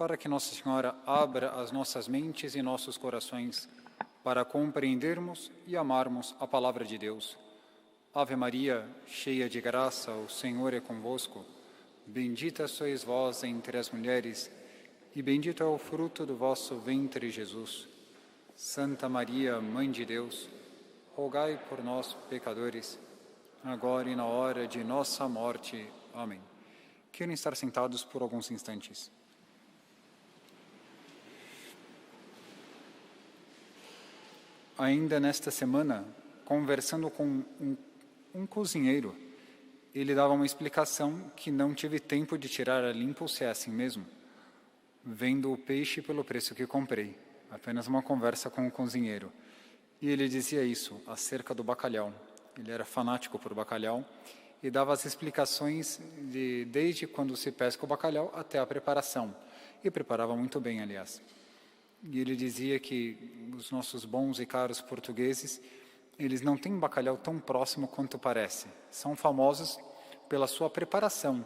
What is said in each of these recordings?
para que Nossa Senhora abra as nossas mentes e nossos corações para compreendermos e amarmos a Palavra de Deus. Ave Maria, cheia de graça, o Senhor é convosco. Bendita sois vós entre as mulheres, e bendito é o fruto do vosso ventre, Jesus. Santa Maria, Mãe de Deus, rogai por nós, pecadores, agora e na hora de nossa morte. Amém. Querem estar sentados por alguns instantes. Ainda nesta semana, conversando com um cozinheiro, ele dava uma explicação que não tive tempo de tirar a limpo, se é assim mesmo. Vendo o peixe pelo preço que comprei. Apenas uma conversa com o cozinheiro. E ele dizia isso acerca do bacalhau. Ele era fanático por bacalhau e dava as explicações desde quando se pesca o bacalhau até a preparação. E preparava muito bem, aliás. E ele dizia que os nossos bons e caros portugueses, eles não têm bacalhau tão próximo quanto parece. São famosos pela sua preparação,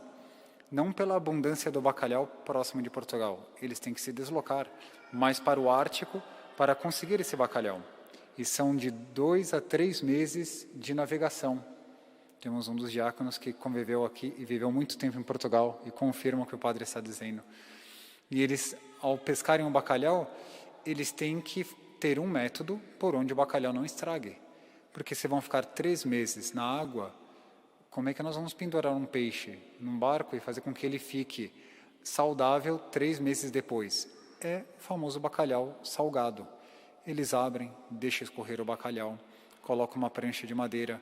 não pela abundância do bacalhau próximo de Portugal. Eles têm que se deslocar mais para o Ártico para conseguir esse bacalhau. E são de 2 a 3 meses de navegação. Temos um dos diáconos que conviveu aqui e viveu muito tempo em Portugal e confirma o que o padre está dizendo. E eles, ao pescarem um bacalhau, eles têm que ter um método por onde o bacalhau não estrague. Porque se vão ficar 3 meses na água, como é que nós vamos pendurar um peixe num barco e fazer com que ele fique saudável 3 meses depois? É o famoso bacalhau salgado. Eles abrem, deixam escorrer o bacalhau, colocam uma prancha de madeira,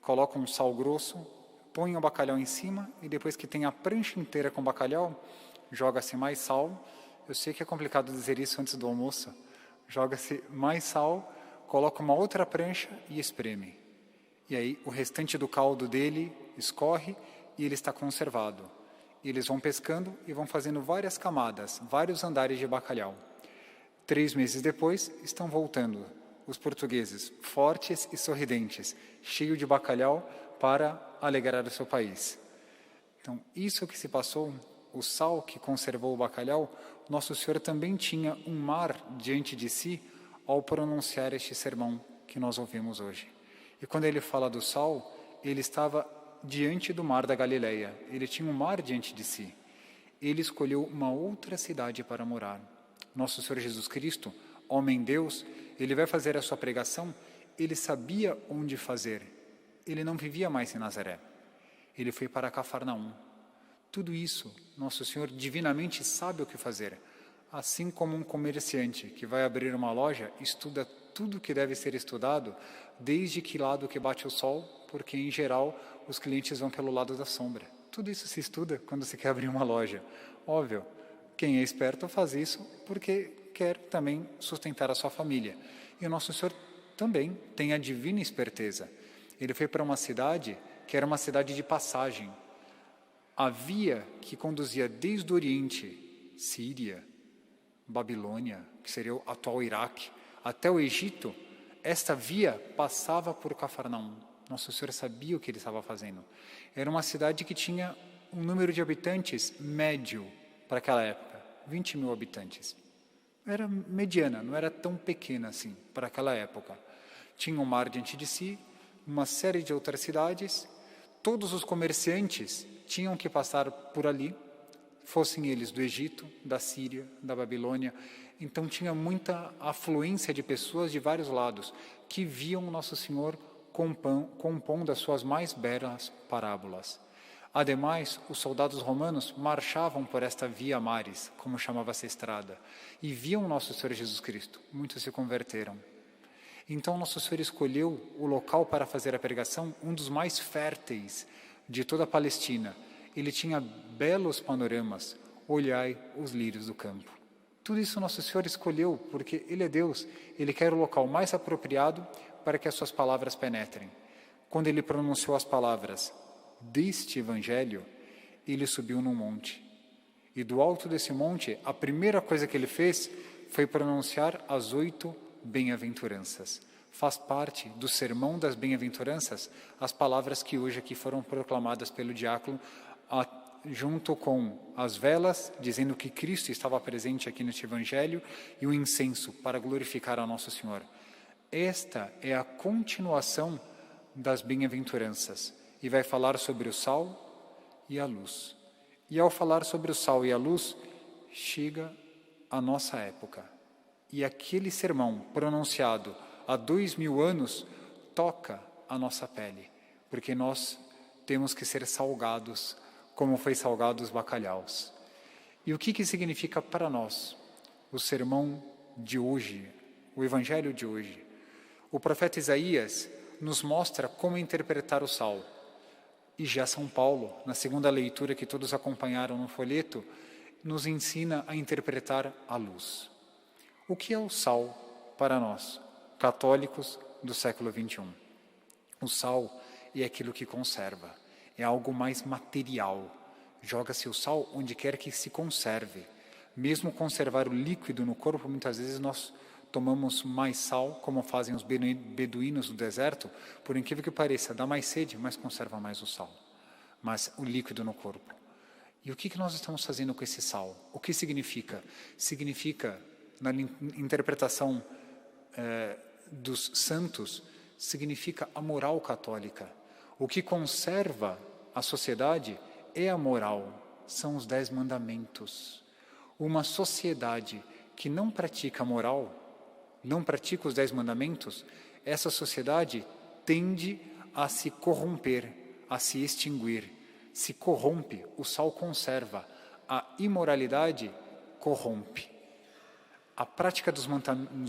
colocam um sal grosso, põem o bacalhau em cima e depois que tem a prancha inteira com bacalhau, joga-se mais sal. Eu sei que é complicado dizer isso antes do almoço. Joga-se mais sal, coloca uma outra prancha e espreme. E aí o restante do caldo dele escorre e ele está conservado. E eles vão pescando e vão fazendo várias camadas, vários andares de bacalhau. 3 meses depois, estão voltando os portugueses, fortes e sorridentes, cheios de bacalhau para alegrar o seu país. Então, isso que se passou, o sal que conservou o bacalhau, Nosso Senhor também tinha um mar diante de si ao pronunciar este sermão que nós ouvimos hoje. E quando ele fala do sal, ele estava diante do mar da Galileia. Ele tinha um mar diante de si. Ele escolheu uma outra cidade para morar. Nosso Senhor Jesus Cristo, homem-Deus, ele vai fazer a sua pregação, ele sabia onde fazer. Ele não vivia mais em Nazaré. Ele foi para Cafarnaum. Tudo isso, Nosso Senhor divinamente sabe o que fazer. Assim como um comerciante que vai abrir uma loja, estuda tudo que deve ser estudado, desde que lado que bate o sol, porque em geral os clientes vão pelo lado da sombra. Tudo isso se estuda quando se quer abrir uma loja. Óbvio, quem é esperto faz isso porque quer também sustentar a sua família. E o Nosso Senhor também tem a divina esperteza. Ele foi para uma cidade que era uma cidade de passagem. A via que conduzia desde o Oriente, Síria, Babilônia, que seria o atual Iraque, até o Egito, esta via passava por Cafarnaum. Nosso Senhor sabia o que ele estava fazendo. Era uma cidade que tinha um número de habitantes médio para aquela época, 20 mil habitantes. Era mediana, não era tão pequena assim para aquela época. Tinha um mar diante de si, uma série de outras cidades. Todos os comerciantes tinham que passar por ali, fossem eles do Egito, da Síria, da Babilônia. Então tinha muita afluência de pessoas de vários lados que viam Nosso Senhor compondo as suas mais belas parábolas. Ademais, os soldados romanos marchavam por esta via maris, como chamava essa estrada, e viam Nosso Senhor Jesus Cristo. Muitos se converteram. Então Nosso Senhor escolheu o local para fazer a pregação, um dos mais férteis de toda a Palestina. Ele tinha belos panoramas. Olhai os lírios do campo. Tudo isso Nosso Senhor escolheu porque Ele é Deus. Ele quer o local mais apropriado para que as suas palavras penetrem. Quando Ele pronunciou as palavras deste Evangelho, Ele subiu num monte. E do alto desse monte, a primeira coisa que Ele fez foi pronunciar as 8 bem-aventuranças. Faz parte do sermão das bem-aventuranças as palavras que hoje aqui foram proclamadas pelo diácono junto com as velas, dizendo que Cristo estava presente aqui neste Evangelho, e o incenso para glorificar a Nosso Senhor. Esta é a continuação das bem-aventuranças, e vai falar sobre o sal e a luz. E ao falar sobre o sal e a luz, chega a nossa época. E aquele sermão pronunciado há 2000 anos toca a nossa pele, porque nós temos que ser salgados, como foi salgado os bacalhaus. E o que significa para nós o sermão de hoje, o evangelho de hoje? O profeta Isaías nos mostra como interpretar o sal. E já São Paulo, na segunda leitura que todos acompanharam no folheto, nos ensina a interpretar a luz. O que é o sal para nós, católicos do século XXI? O sal é aquilo que conserva, é algo mais material. Joga-se o sal onde quer que se conserve. Mesmo conservar o líquido no corpo, muitas vezes nós tomamos mais sal, como fazem os beduínos do deserto, por incrível que pareça, dá mais sede, mas conserva mais o sal, mas o líquido no corpo. E o que nós estamos fazendo com esse sal? O que significa? Significa, na interpretação dos santos, significa a moral católica. O que conserva a sociedade é a moral, são os 10 mandamentos. Uma sociedade que não pratica a moral, não pratica os 10 mandamentos, essa sociedade tende a se corromper, a se extinguir. Se corrompe, o sal conserva, a imoralidade corrompe. A prática dos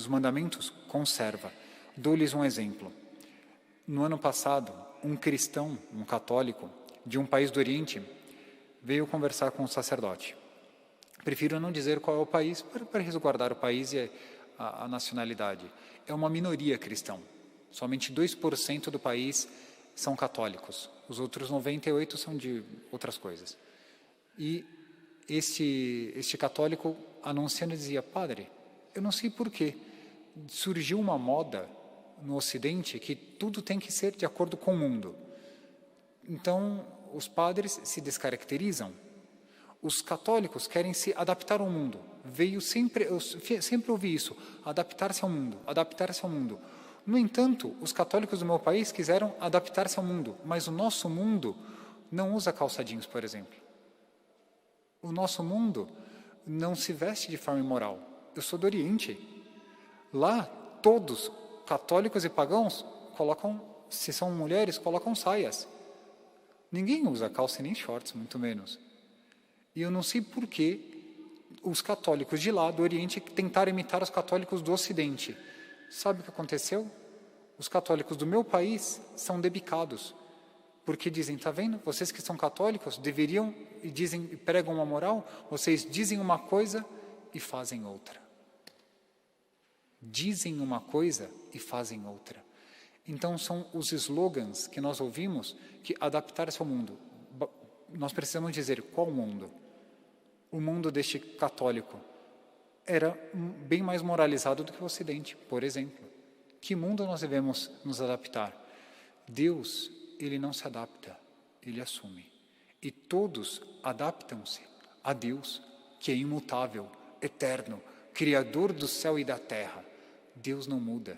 mandamentos conserva. Dou-lhes um exemplo. No ano passado, um cristão, um católico, de um país do Oriente, veio conversar com um sacerdote. Prefiro não dizer qual é o país, para resguardar o país e a nacionalidade. É uma minoria cristã. Somente 2% do país são católicos. Os outros 98% são de outras coisas. E este católico, anunciando, dizia: padre, eu não sei por quê, surgiu uma moda no Ocidente que tudo tem que ser de acordo com o mundo. Então, os padres se descaracterizam. Os católicos querem se adaptar ao mundo. Eu sempre ouvi isso, adaptar-se ao mundo, adaptar-se ao mundo. No entanto, os católicos do meu país quiseram adaptar-se ao mundo, mas o nosso mundo não usa calça jeans, por exemplo. O nosso mundo não se veste de forma imoral. Eu sou do Oriente. Lá, todos, católicos e pagãos, colocam, se são mulheres, colocam saias. Ninguém usa calça e nem shorts, muito menos. E eu não sei por que os católicos de lá, do Oriente, tentaram imitar os católicos do Ocidente. Sabe o que aconteceu? Os católicos do meu país são debicados. Porque dizem: está vendo? Vocês que são católicos deveriam, e pregam uma moral, vocês dizem uma coisa e fazem outra. Dizem uma coisa e fazem outra. Então são os slogans que nós ouvimos que adaptar-se ao mundo. Nós precisamos dizer qual mundo? O mundo deste católico era bem mais moralizado do que o Ocidente, por exemplo. Que mundo nós devemos nos adaptar? Deus, ele não se adapta, ele assume. E todos adaptam-se a Deus, que é imutável, eterno, Criador do céu e da terra. Deus não muda,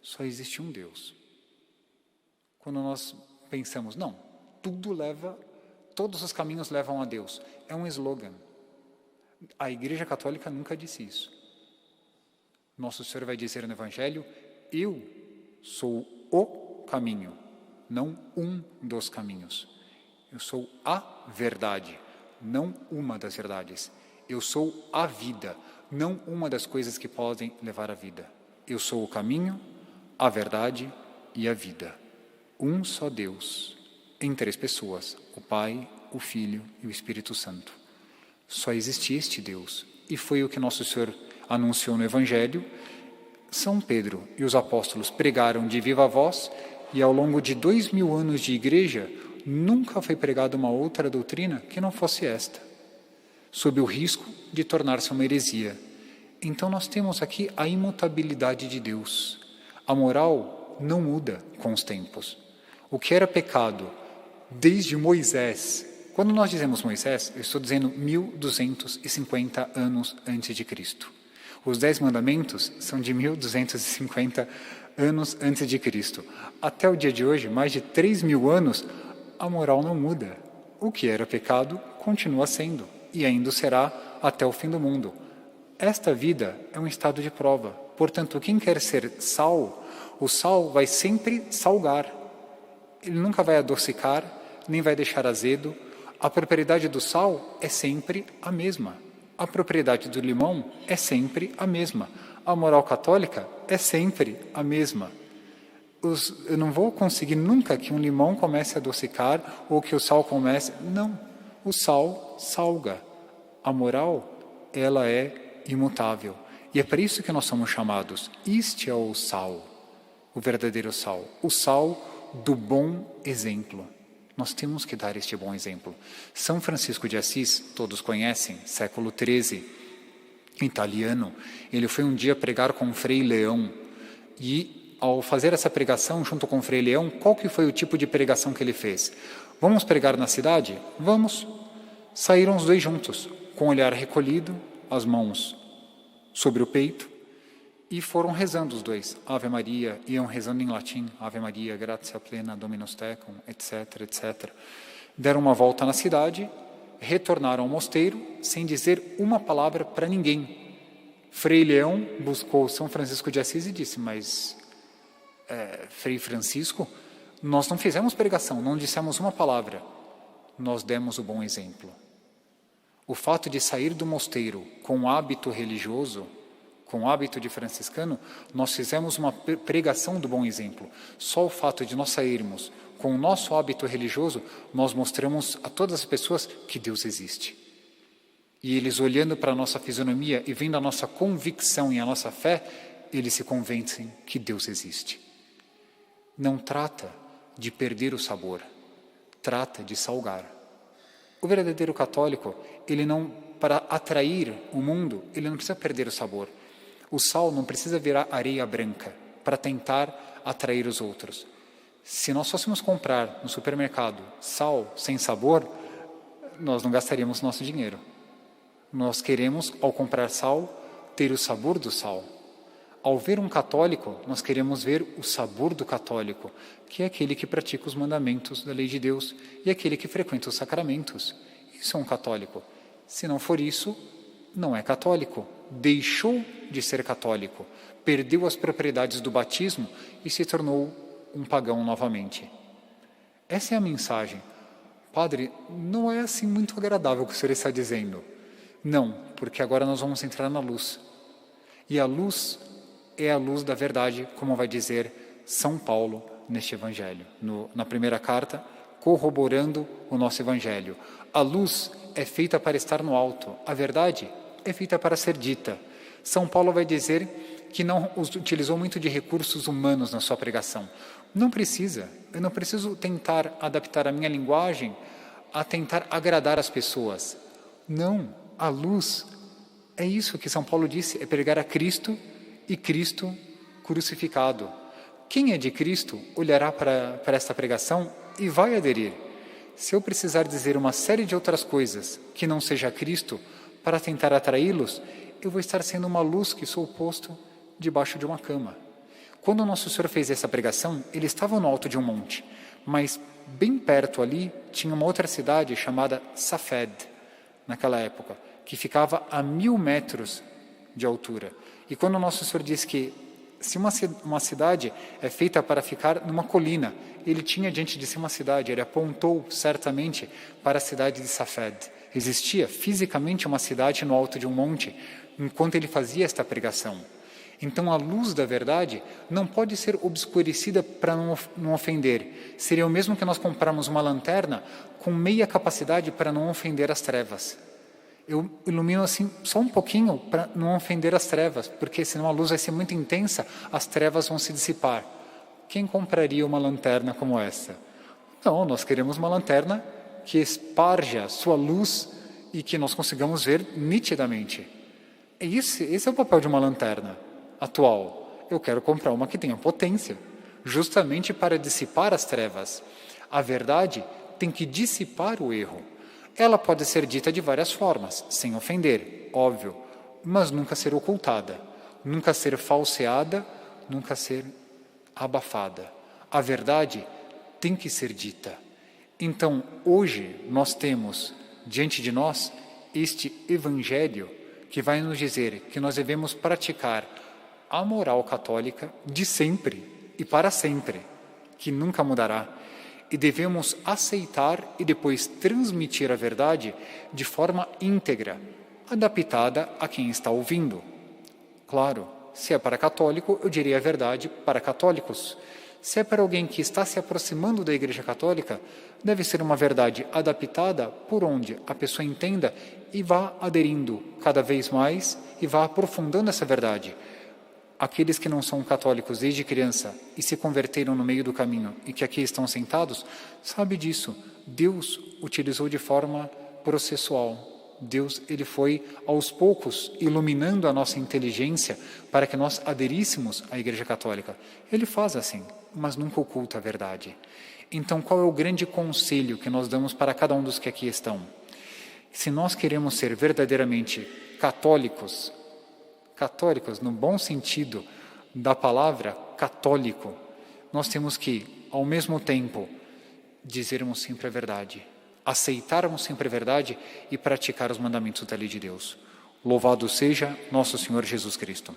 só existe um Deus. Quando nós pensamos, não, todos os caminhos levam a Deus, é um slogan. A Igreja Católica nunca disse isso. Nosso Senhor vai dizer no Evangelho: eu sou o caminho, não um dos caminhos. Eu sou a verdade, não uma das verdades. Eu sou a vida, não uma das coisas que podem levar à vida. Eu sou o caminho, a verdade e a vida. Um só Deus, em 3 pessoas, o Pai, o Filho e o Espírito Santo. Só existe este Deus. E foi o que Nosso Senhor anunciou no Evangelho. São Pedro e os apóstolos pregaram de viva voz, e ao longo de 2000 anos de igreja, nunca foi pregada uma outra doutrina que não fosse esta, sob o risco de tornar-se uma heresia. Então nós temos aqui a imutabilidade de Deus. A moral não muda com os tempos. O que era pecado desde Moisés Quando nós dizemos Moisés, eu estou dizendo 1250 anos antes de Cristo. Os 10 mandamentos são de 1250 anos antes de Cristo. Até o dia de hoje, mais de 3.000 anos, a moral não muda. O que era pecado continua sendo, e ainda será até o fim do mundo. Esta vida é um estado de prova. Portanto, quem quer ser sal, o sal vai sempre salgar. Ele nunca vai adocicar, nem vai deixar azedo. A propriedade do sal é sempre a mesma. A propriedade do limão é sempre a mesma. A moral católica é sempre a mesma. Eu não vou conseguir nunca que um limão comece a adocicar ou que o sal comece... Não, o sal salga. A moral, ela é imutável. E é para isso que nós somos chamados. Este é o sal, o verdadeiro sal. O sal do bom exemplo. Nós temos que dar este bom exemplo. São Francisco de Assis, todos conhecem, século XIII, italiano. Ele foi um dia pregar com Frei Leão. E, ao fazer essa pregação junto com Frei Leão, qual que foi o tipo de pregação que ele fez? Vamos pregar na cidade? Vamos. Saíram os dois juntos, com o olhar recolhido, as mãos sobre o peito, e foram rezando os dois, Ave Maria, iam rezando em latim, Ave Maria, gratia plena, Dominus tecum, etc, etc. Deram uma volta na cidade, retornaram ao mosteiro, sem dizer uma palavra para ninguém. Frei Leão buscou São Francisco de Assis e disse, mas, Frei Francisco, nós não fizemos pregação, não dissemos uma palavra, nós demos o bom exemplo. O fato de sair do mosteiro com hábito religioso, com hábito de franciscano, nós fizemos uma pregação do bom exemplo. Só o fato de nós sairmos com o nosso hábito religioso, nós mostramos a todas as pessoas que Deus existe. E eles olhando para a nossa fisionomia e vendo a nossa convicção e a nossa fé, eles se convencem que Deus existe. Não trata de perder o sabor, trata de salgar. O verdadeiro católico, ele não, para atrair o mundo, ele não precisa perder o sabor. O sal não precisa virar areia branca para tentar atrair os outros. Se nós fôssemos comprar no supermercado sal sem sabor, nós não gastaríamos nosso dinheiro. Nós queremos, ao comprar sal, ter o sabor do sal. Ao ver um católico, nós queremos ver o sabor do católico, que é aquele que pratica os mandamentos da lei de Deus e aquele que frequenta os sacramentos. Isso é um católico. Se não for isso, não é católico. Deixou de ser católico, perdeu as propriedades do batismo e se tornou um pagão novamente. Essa é a mensagem. Padre, não é assim muito agradável o que o senhor está dizendo. Não, porque agora nós vamos entrar na luz. E a luz é a luz da verdade, como vai dizer São Paulo neste Evangelho, na primeira carta, corroborando o nosso Evangelho. A luz é feita para estar no alto, a verdade é feita para ser dita. São Paulo vai dizer que não utilizou muito de recursos humanos na sua pregação. Não precisa, eu não preciso tentar adaptar a minha linguagem a tentar agradar as pessoas. Não, a luz é isso que São Paulo disse, é pregar a Cristo e Cristo crucificado. Quem é de Cristo olhará para esta pregação e vai aderir. Se eu precisar dizer uma série de outras coisas que não seja Cristo para tentar atraí-los, eu vou estar sendo uma luz que sou posto debaixo de uma cama. Quando o Nosso Senhor fez essa pregação, ele estava no alto de um monte, mas bem perto ali tinha uma outra cidade chamada Safed, naquela época, que ficava a 1000 metros de altura. E quando o Nosso Senhor diz que se uma cidade é feita para ficar numa colina, ele tinha diante de si uma cidade, ele apontou certamente para a cidade de Safed. Existia fisicamente uma cidade no alto de um monte, enquanto ele fazia esta pregação. Então a luz da verdade não pode ser obscurecida para não ofender. Seria o mesmo que nós comprarmos uma lanterna com meia capacidade para não ofender as trevas. Eu ilumino assim só um pouquinho para não ofender as trevas, porque senão a luz vai ser muito intensa, as trevas vão se dissipar. Quem compraria uma lanterna como essa? Não, nós queremos uma lanterna que esparja sua luz e que nós consigamos ver nitidamente. Esse é o papel de uma lanterna atual. Eu quero comprar uma que tenha potência, justamente para dissipar as trevas. A verdade tem que dissipar o erro. Ela pode ser dita de várias formas, sem ofender, óbvio, mas nunca ser ocultada, nunca ser falseada, nunca ser abafada. A verdade tem que ser dita. Então, hoje, nós temos diante de nós este Evangelho que vai nos dizer que nós devemos praticar a moral católica de sempre e para sempre, que nunca mudará, e devemos aceitar e depois transmitir a verdade de forma íntegra, adaptada a quem está ouvindo. Claro, se é para católico, eu diria a verdade para católicos. Se é para alguém que está se aproximando da Igreja Católica, deve ser uma verdade adaptada por onde a pessoa entenda e vá aderindo cada vez mais e vá aprofundando essa verdade. Aqueles que não são católicos desde criança e se converteram no meio do caminho e que aqui estão sentados, sabe disso. Deus utilizou de forma processual. Deus, ele foi aos poucos iluminando a nossa inteligência para que nós aderíssemos à Igreja Católica. Ele faz assim, mas nunca oculta a verdade. Então, qual é o grande conselho que nós damos para cada um dos que aqui estão? Se nós queremos ser verdadeiramente católicos no bom sentido da palavra católico, nós temos que, ao mesmo tempo, dizermos sempre a verdade, aceitarmos sempre a verdade e praticar os mandamentos da lei de Deus. Louvado seja nosso Senhor Jesus Cristo.